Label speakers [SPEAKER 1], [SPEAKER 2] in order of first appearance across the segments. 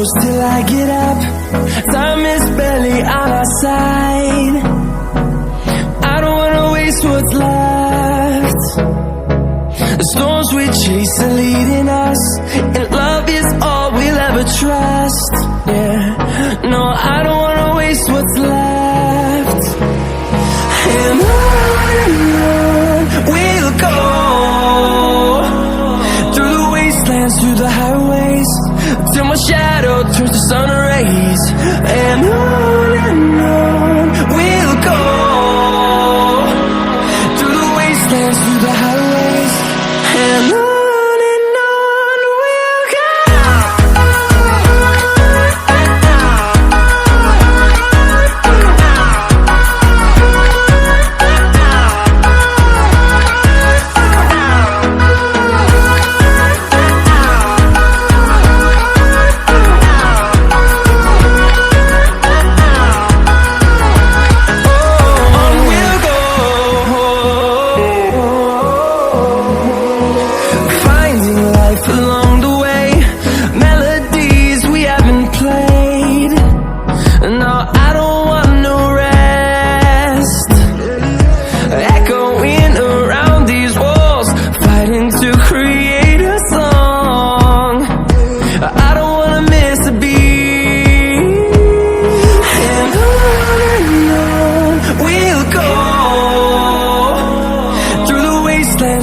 [SPEAKER 1] close till I get up. Time is barely on our side. I don't wanna waste what's left. The storms we chase are leading us, and love is all we'll ever trust. Yeah, no, I don't wanna waste what's left. And on we'll go, through the wastelands, through the highways, till my shadow turns to sun rays. And on we'll go, through the wastelands, through the highways, and on we'll go.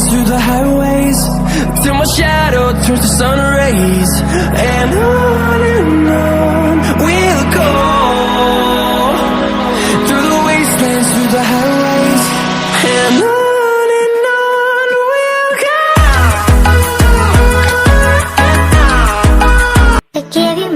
[SPEAKER 1] Through the highways, till my shadow turns to sun rays. And on we'll go, through the wastelands, through the highways, and on we'll go.
[SPEAKER 2] I give you